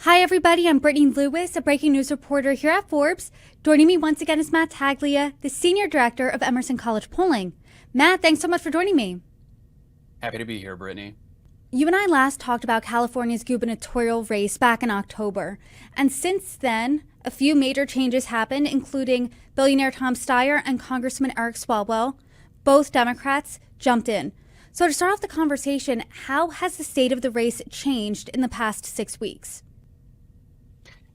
Hi, everybody. I'm Brittany Lewis, a breaking news reporter here at Forbes. Joining me once again is Matt Taglia, the Senior Director of Emerson College Polling. Matt, thanks so much for joining me. Happy to be here, Brittany. You and I last talked about California's gubernatorial race back in October. And since then, a few major changes happened, including billionaire Tom Styer and Congressman Eric Swalwell. Both Democrats jumped in. So to start off the conversation, how has the state of the race changed in the past 6 weeks?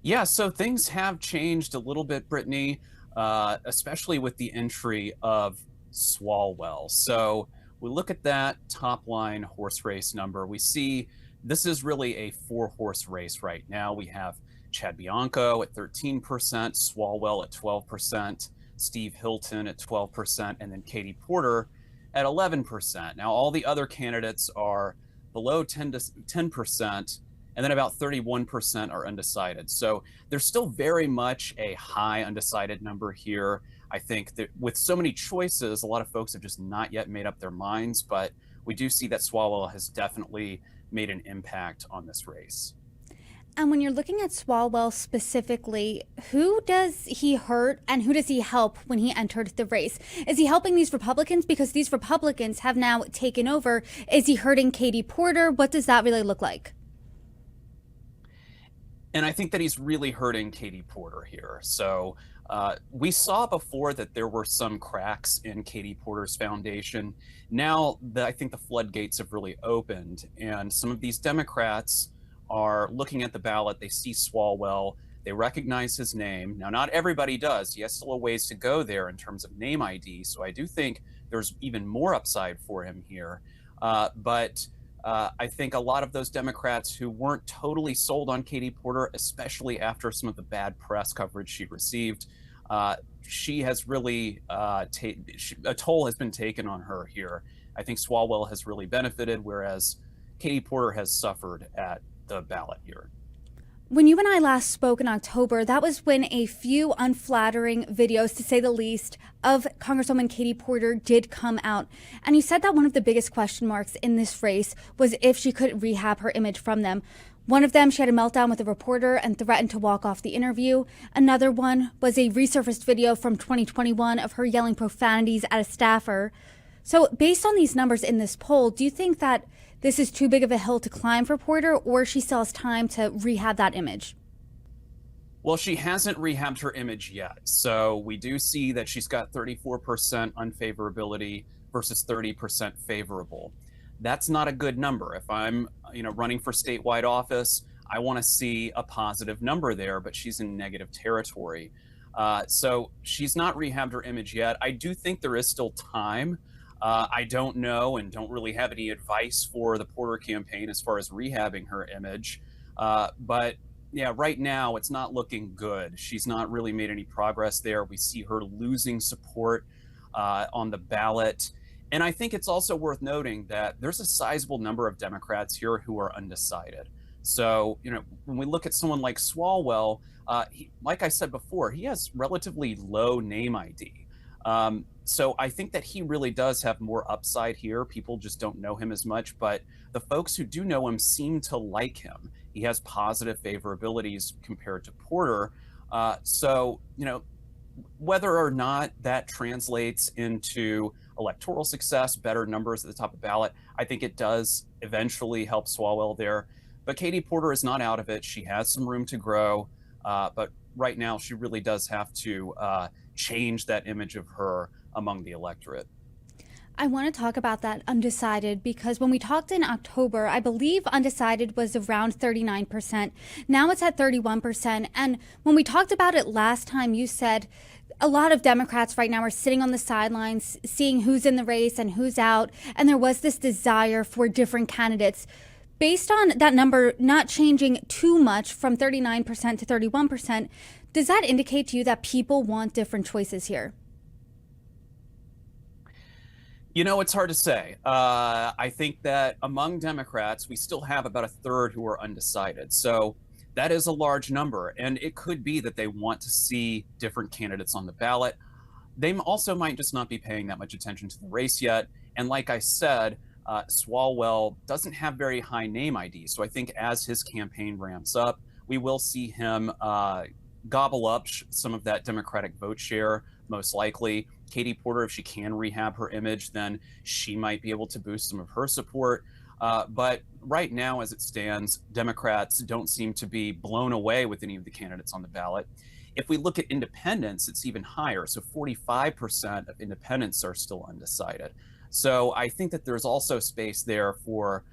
Yeah, so things have changed a little bit, Brittany, especially with the entry of Swalwell. So we look at that top line horse race number. We see this is really a four-horse race right now. We have Chad Bianco at 13%, Swalwell at 12%, Steve Hilton at 12%, and then Katie Porter at 11%. Now, all the other candidates are below 10%, and then about 31% are undecided. So there's still very much a high undecided number here. I think that with so many choices, a lot of folks have just not yet made up their minds, but we do see that Swalwell has definitely made an impact on this race. And when you're looking at Swalwell specifically, who does he hurt and who does he help when he entered the race? Is he helping these Republicans because these Republicans have now taken over? Is he hurting Katie Porter? What does that really look like? And I think that he's really hurting Katie Porter here. So we saw before that there were some cracks in Katie Porter's foundation. Now I think the floodgates have really opened, and some of these Democrats are looking at the ballot. They see Swalwell. They recognize his name. Now, not everybody does. He has still a ways to go there in terms of name ID. So I do think there's even more upside for him here. But I think a lot of those Democrats who weren't totally sold on Katie Porter, especially after some of the bad press coverage she received, she has really, a toll has been taken on her here. I think Swalwell has really benefited, whereas Katie Porter has suffered at the ballot here. When you and I last spoke in October, that was when a few unflattering videos, to say the least, of Congresswoman Katie Porter did come out. And you said that one of the biggest question marks in this race was if she could rehab her image from them. One of them, she had a meltdown with a reporter and threatened to walk off the interview. Another one was a resurfaced video from 2021 of her yelling profanities at a staffer. So based on these numbers in this poll, do you think that this is too big of a hill to climb for Porter, or she still has time to rehab that image? Well, she hasn't rehabbed her image yet. So we do see that she's got 34% unfavorability versus 30% favorable. That's not a good number. If I'm, running for statewide office, I want to see a positive number there, but she's in negative territory. So she's not rehabbed her image yet. I do think there is still time. I don't know and don't really have any advice for the Porter campaign as far as rehabbing her image. But yeah, right now it's not looking good. She's not really made any progress there. We see her losing support on the ballot. And I think it's also worth noting that there's a sizable number of Democrats here who are undecided. So, when we look at someone like Swalwell, like I said before, he has relatively low name ID. So I think that he really does have more upside here. People just don't know him as much, but the folks who do know him seem to like him. He has positive favorabilities compared to Porter. So, whether or not that translates into electoral success, better numbers at the top of the ballot, I think it does eventually help Swalwell there. But Katie Porter is not out of it. She has some room to grow. But right now, she really does have to change that image of her among the electorate. I want to talk about that undecided because when we talked in October, I believe undecided was around 39%. Now it's at 31%. And when we talked about it last time, you said a lot of Democrats right now are sitting on the sidelines, seeing who's in the race and who's out. And there was this desire for different candidates. Based on that number not changing too much from 39% to 31%, does that indicate to you that people want different choices here? It's hard to say. I think that among Democrats, we still have about a third who are undecided. So that is a large number. And it could be that they want to see different candidates on the ballot. They also might just not be paying that much attention to the race yet. And like I said, Swalwell doesn't have very high name ID. So I think as his campaign ramps up, we will see him gobble up some of that Democratic vote share, most likely. Katie Porter, if she can rehab her image, then she might be able to boost some of her support. But right now, as it stands, Democrats don't seem to be blown away with any of the candidates on the ballot. If we look at independents, it's even higher. So 45% of independents are still undecided. So I think that there's also space there for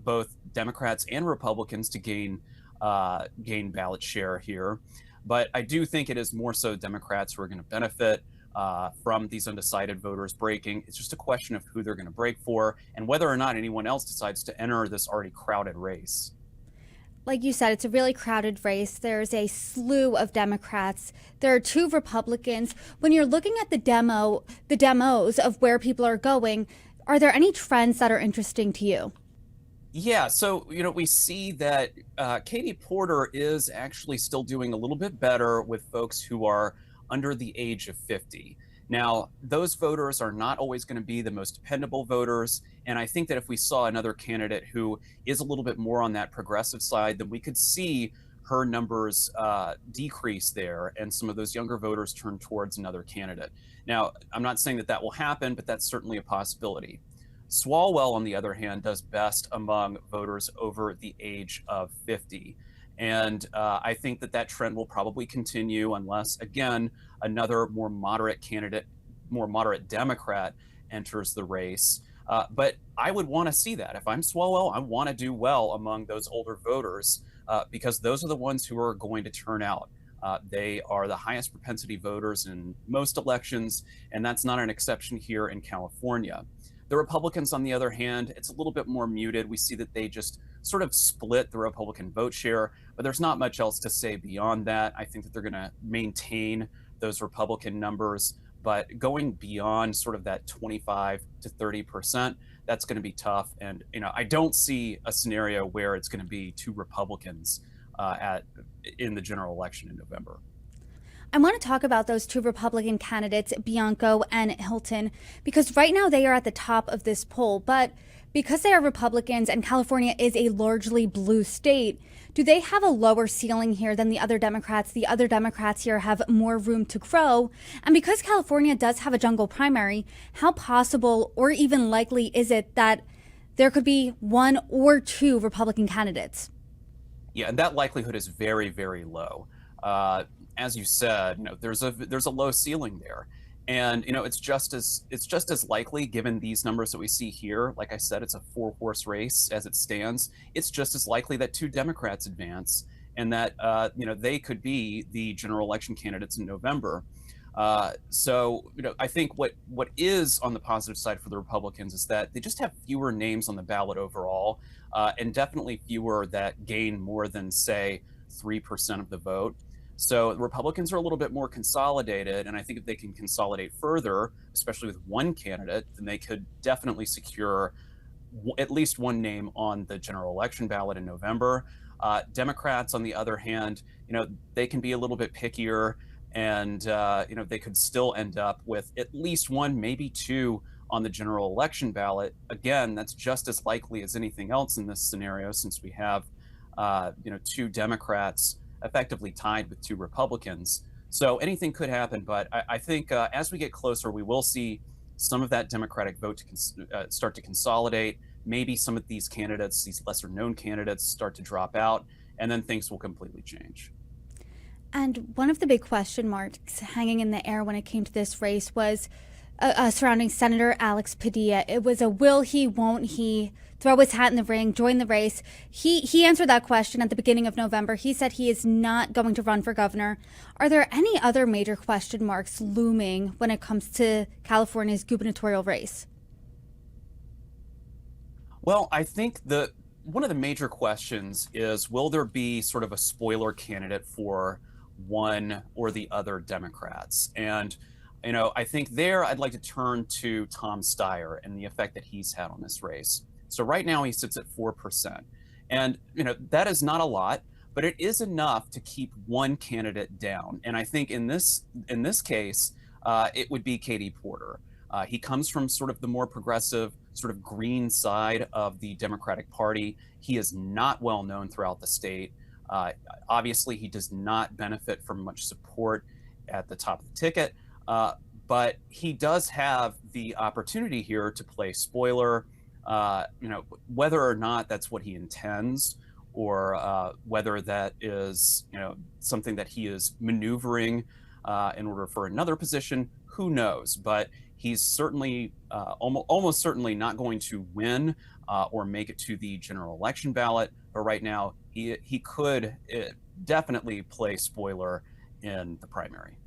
both Democrats and Republicans to gain ballot share here. But I do think it is more so Democrats who are going to benefit from these undecided voters breaking. It's just a question of who they're going to break for and whether or not anyone else decides to enter this already crowded race. Like you said, it's a really crowded race. There's a slew of Democrats. There are 2 Republicans. When you're looking at the demos of where people are going, are there any trends that are interesting to you? Yeah, so we see that Katie Porter is actually still doing a little bit better with folks who are under the age of 50. Now, those voters are not always going to be the most dependable voters. And I think that if we saw another candidate who is a little bit more on that progressive side, then we could see her numbers decrease there and some of those younger voters turn towards another candidate. Now, I'm not saying that that will happen, but that's certainly a possibility. Swalwell, on the other hand, does best among voters over the age of 50. And I think that that trend will probably continue unless, again, another more moderate candidate, more moderate Democrat enters the race. But I would want to see that. If I'm Swalwell, I want to do well among those older voters because those are the ones who are going to turn out. They are the highest propensity voters in most elections, and that's not an exception here in California. The Republicans, on the other hand, it's a little bit more muted. We see that they just sort of split the Republican vote share, but there's not much else to say beyond that. I think that they're going to maintain those Republican numbers, but going beyond sort of that 25 to 30%, that's going to be tough. And I don't see a scenario where it's going to be 2 Republicans in the general election in November. I want to talk about those 2 Republican candidates, Bianco and Hilton, because right now they are at the top of this poll. But because they are Republicans and California is a largely blue state, do they have a lower ceiling here than the other Democrats? The other Democrats here have more room to grow. And because California does have a jungle primary, how possible or even likely is it that there could be 1 or 2 Republican candidates? Yeah, and that likelihood is very, very low. As you said, there's a low ceiling there, and it's just as likely, given these numbers that we see here. Like I said, it's a 4-horse race as it stands. It's just as likely that 2 Democrats advance, and that they could be the general election candidates in November. So I think what is on the positive side for the Republicans is that they just have fewer names on the ballot overall, and definitely fewer that gain more than, say, 3% of the vote. So the Republicans are a little bit more consolidated, and I think if they can consolidate further, especially with 1 candidate, then they could definitely secure at least 1 name on the general election ballot in November. Democrats, on the other hand, they can be a little bit pickier, and they could still end up with at least 1, maybe 2 on the general election ballot. Again, that's just as likely as anything else in this scenario, since we have 2 Democrats effectively tied with 2 Republicans. So anything could happen, but I think as we get closer, we will see some of that Democratic vote to start to consolidate. Maybe some of these candidates, these lesser known candidates, start to drop out, and then things will completely change. And one of the big question marks hanging in the air when it came to this race was surrounding Senator Alex Padilla. It was a will he, won't he throw his hat in the ring, join the race. He answered that question at the beginning of November. He said he is not going to run for governor. Are there any other major question marks looming when it comes to California's gubernatorial race? Well, I think one of the major questions is, will there be sort of a spoiler candidate for one or the other Democrats? And I think there I'd like to turn to Tom Styer and the effect that he's had on this race. So right now he sits at 4%. And, that is not a lot, but it is enough to keep 1 candidate down. And I think in this case, it would be Katie Porter. He comes from sort of the more progressive, sort of green side of the Democratic Party. He is not well known throughout the state. Uh, Obviously, he does not benefit from much support at the top of the ticket, uh, but he does have the opportunity here to play spoiler. Whether or not that's what he intends, or whether that is something that he is maneuvering in order for another position, who knows? But he's certainly almost certainly not going to win or make it to the general election ballot. But right now, he could definitely play spoiler in the primary.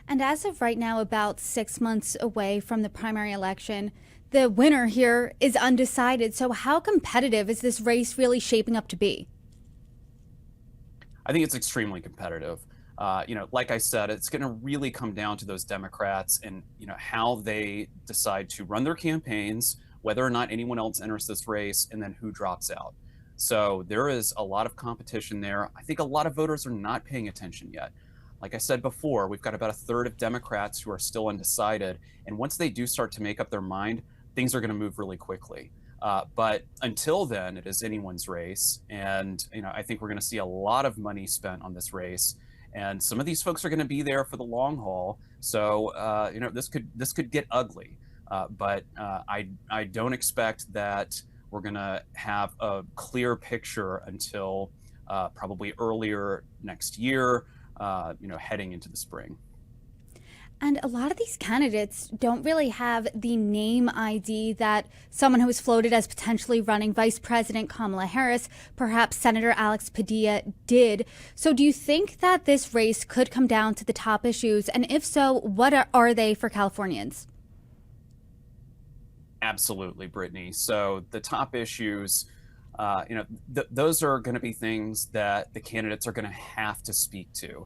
And as of right now, about 6 months away from the primary election, the winner here is undecided. So, how competitive is this race really shaping up to be? I think it's extremely competitive. Like I said, it's going to really come down to those Democrats and how they decide to run their campaigns, whether or not anyone else enters this race, and then who drops out. So there is a lot of competition there. I think a lot of voters are not paying attention yet. Like I said before, we've got about a third of Democrats who are still undecided, and once they do start to make up their mind, things are going to move really quickly. But until then, it is anyone's race, and I think we're going to see a lot of money spent on this race, and some of these folks are going to be there for the long haul. So this could get ugly, but I don't expect that we're going to have a clear picture until probably earlier next year. Heading into the spring. And a lot of these candidates don't really have the name ID that someone who was floated as potentially running Vice President Kamala Harris, perhaps Senator Alex Padilla, did. So do you think that this race could come down to the top issues? And if so, what are they for Californians? Absolutely, Brittany. So the top issues, those are going to be things that the candidates are going to have to speak to.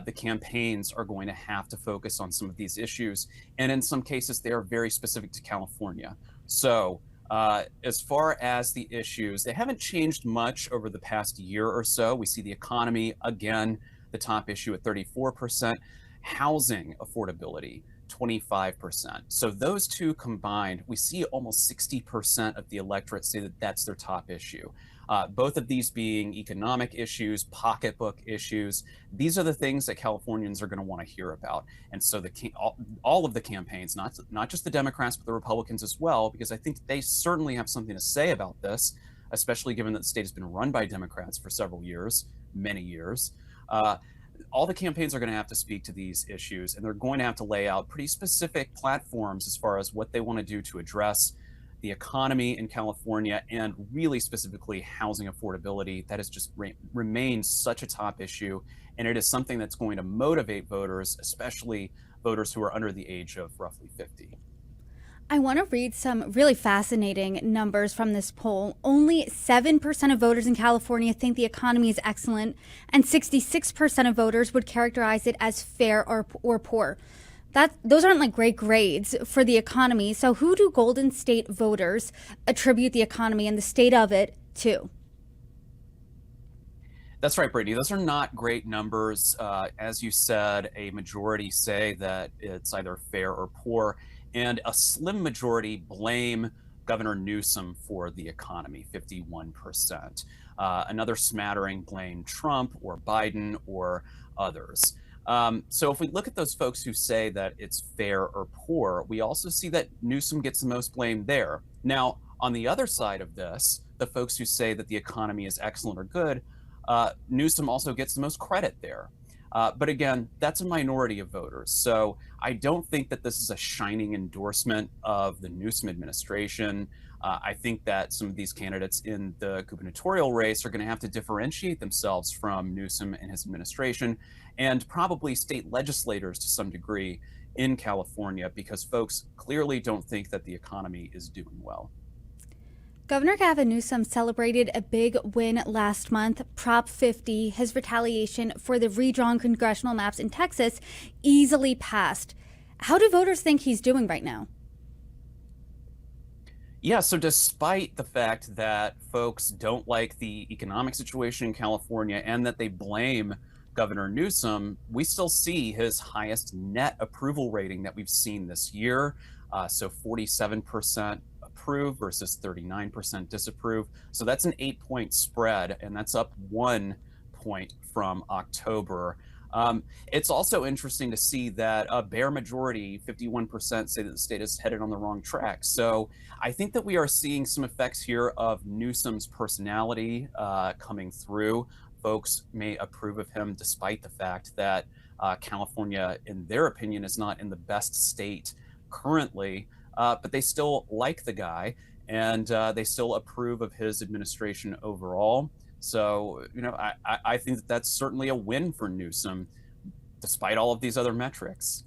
The campaigns are going to have to focus on some of these issues, and in some cases, they are very specific to California. So, as far as the issues, they haven't changed much over the past year or so. We see the economy, again, the top issue at 34%, housing affordability, 25%. So those two combined, we see almost 60% of the electorate say that that's their top issue. Both of these being economic issues, pocketbook issues. These are the things that Californians are going to want to hear about. And so all of the campaigns, not just the Democrats, but the Republicans as well, because I think they certainly have something to say about this, especially given that the state has been run by Democrats for several years, many years. All the campaigns are going to have to speak to these issues, and they're going to have to lay out pretty specific platforms as far as what they want to do to address the economy in California, and really specifically housing affordability. That has just remained such a top issue, and it is something that's going to motivate voters, especially voters who are under the age of roughly 50. I want to read some really fascinating numbers from this poll. Only 7% of voters in California think the economy is excellent, and 66% of voters would characterize it as fair or poor. Those aren't like great grades for the economy. So who do Golden State voters attribute the economy and the state of it to? That's right, Brittany. Those are not great numbers. As you said, a majority say that it's either fair or poor, and a slim majority blame Governor Newsom for the economy, 51%. Another smattering blame Trump or Biden or others. So if we look at those folks who say that it's fair or poor, we also see that Newsom gets the most blame there. Now, on the other side of this, the folks who say that the economy is excellent or good, Newsom also gets the most credit there. But again, that's a minority of voters. So I don't think that this is a shining endorsement of the Newsom administration. I think that some of these candidates in the gubernatorial race are going to have to differentiate themselves from Newsom and his administration, and probably state legislators to some degree in California, because folks clearly don't think that the economy is doing well. Governor Gavin Newsom celebrated a big win last month. Prop 50, his retaliation for the redrawn congressional maps in Texas, easily passed. How do voters think he's doing right now? Yeah, so despite the fact that folks don't like the economic situation in California and that they blame Governor Newsom, we still see his highest net approval rating that we've seen this year. So 47% approve versus 39% disapprove. So that's an 8-point spread, and that's up 1 point from October. It's also interesting to see that a bare majority, 51%, say that the state is headed on the wrong track. So I think that we are seeing some effects here of Newsom's personality coming through. Folks may approve of him despite the fact that California, in their opinion, is not in the best state currently, but they still like the guy, and they still approve of his administration overall. So, I think that that's certainly a win for Newsom, despite all of these other metrics.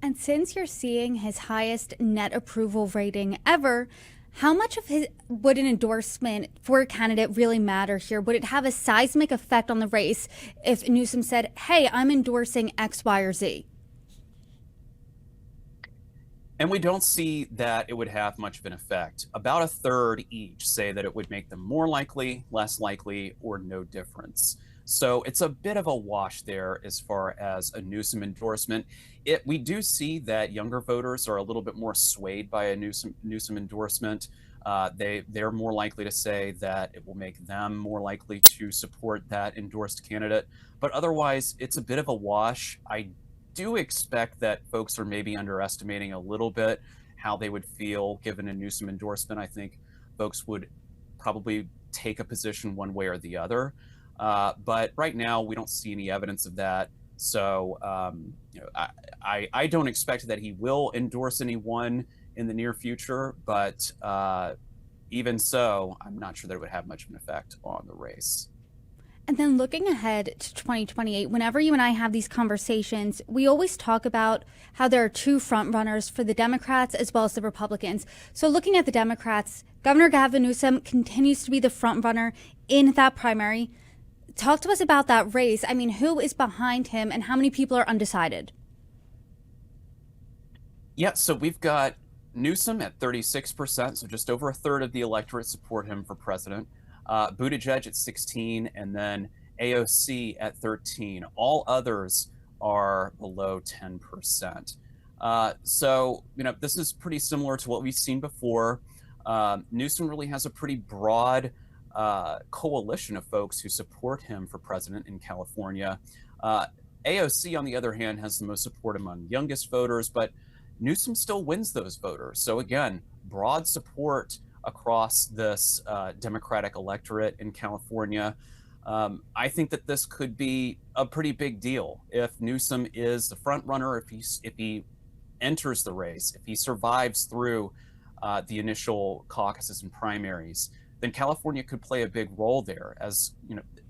And since you're seeing his highest net approval rating ever, how much of his would an endorsement for a candidate really matter here? Would it have a seismic effect on the race if Newsom said, hey, I'm endorsing X, Y, or Z? And we don't see that it would have much of an effect. About a third each say that it would make them more likely, less likely, or no difference. So it's a bit of a wash there as far as a Newsom endorsement. We do see that younger voters are a little bit more swayed by a Newsom endorsement. They're more likely to say that it will make them more likely to support that endorsed candidate. But otherwise, it's a bit of a wash. I do expect that folks are maybe underestimating a little bit how they would feel given a Newsom endorsement. I think folks would probably take a position one way or the other. But right now, we don't see any evidence of that. So I don't expect that he will endorse anyone in the near future. But even so, I'm not sure that it would have much of an effect on the race. And then looking ahead to 2028, whenever you and I have these conversations, we always talk about how there are two front runners for the Democrats as well as the Republicans. So looking at the Democrats, Governor Gavin Newsom continues to be the front runner in that primary. Talk to us about that race. I mean, who is behind him and how many people are undecided? Yeah, so we've got Newsom at 36%, so just over a third of the electorate support him for president. Buttigieg at 16, and then AOC at 13. All others are below 10%. So, this is pretty similar to what we've seen before. Newsom really has a pretty broad coalition of folks who support him for president in California. AOC, on the other hand, has the most support among youngest voters, but Newsom still wins those voters. So again, broad support across this Democratic electorate in California. I think that this could be a pretty big deal if Newsom is the front runner, if he enters the race, if he survives through the initial caucuses and primaries. Then California could play a big role there. As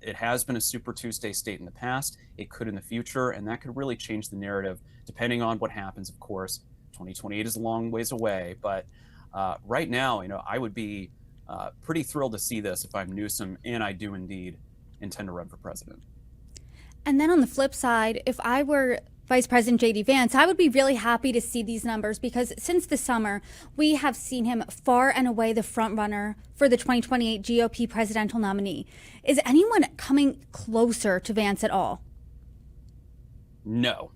it has been a Super Tuesday state in the past. It could in the future, and that could really change the narrative, depending on what happens. Of course, 2028 is a long ways away, but right now, I would be pretty thrilled to see this if I'm Newsom, and I do indeed intend to run for president. And then on the flip side, if I were Vice President J.D. Vance, I would be really happy to see these numbers because since the summer, we have seen him far and away the front runner for the 2028 GOP presidential nominee. Is anyone coming closer to Vance at all? No.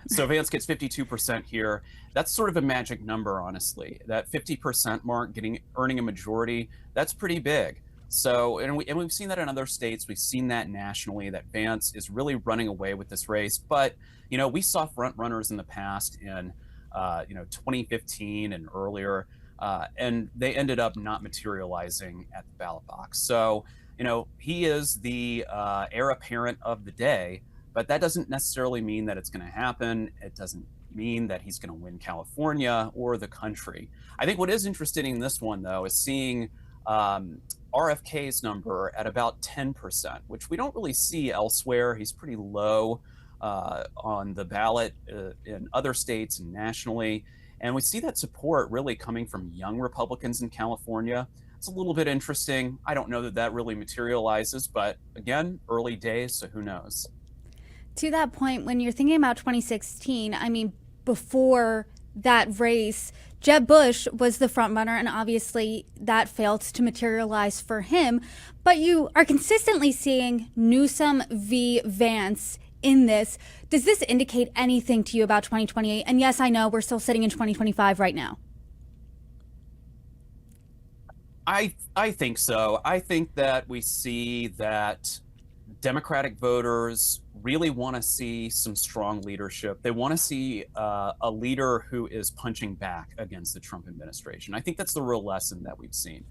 So Vance gets 52% here. That's sort of a magic number, honestly. That 50% mark, earning a majority, that's pretty big. So, and we've seen that in other states. We've seen that nationally, that Vance is really running away with this race. But, we saw front runners in the past in, 2015 and earlier, and they ended up not materializing at the ballot box. So, he is the heir apparent of the day, but that doesn't necessarily mean that it's going to happen. It doesn't mean that he's going to win California or the country. I think what is interesting in this one, though, is seeing RFK's number at about 10%, which we don't really see elsewhere. He's pretty low on the ballot in other states and nationally. And we see that support really coming from young Republicans in California. It's a little bit interesting. I don't know that that really materializes, but again, early days, so who knows? To that point, when you're thinking about 2016, I mean, before that race, Jeb Bush was the front runner, and obviously that failed to materialize for him. But you are consistently seeing Newsom v. Vance in this. Does this indicate anything to you about 2028? And yes, I know we're still sitting in 2025 right now. I think so. I think that we see that Democratic voters really want to see some strong leadership. They want to see a leader who is punching back against the Trump administration. I think that's the real lesson that we've seen.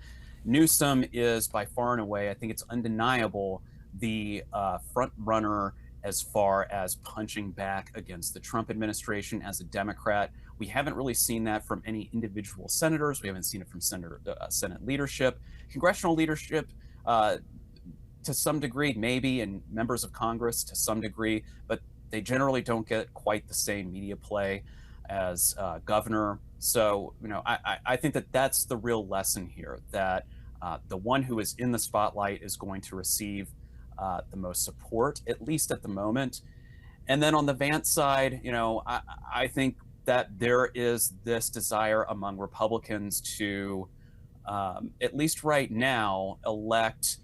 Newsom is by far and away, I think it's undeniable, the front runner as far as punching back against the Trump administration as a Democrat. We haven't really seen that from any individual senators. We haven't seen it from Senate leadership, congressional leadership. To some degree, maybe, and members of Congress to some degree, but they generally don't get quite the same media play as governor. So, I think that that's the real lesson here, that the one who is in the spotlight is going to receive the most support, at least at the moment. And then on the Vance side, I think that there is this desire among Republicans to, at least right now, elect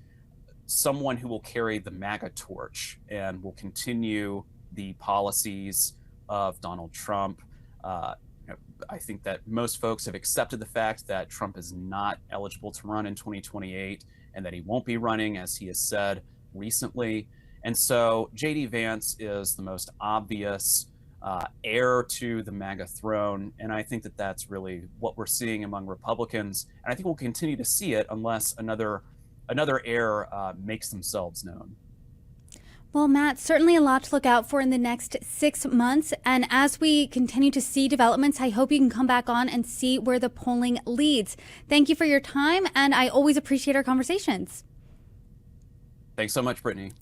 someone who will carry the MAGA torch and will continue the policies of Donald Trump. I think that most folks have accepted the fact that Trump is not eligible to run in 2028 and that he won't be running, as he has said recently. And so JD Vance is the most obvious heir to the MAGA throne. And I think that that's really what we're seeing among Republicans. And I think we'll continue to see it unless another heir makes themselves known. Well, Matt, certainly a lot to look out for in the next 6 months. And as we continue to see developments, I hope you can come back on and see where the polling leads. Thank you for your time, and I always appreciate our conversations. Thanks so much, Brittany.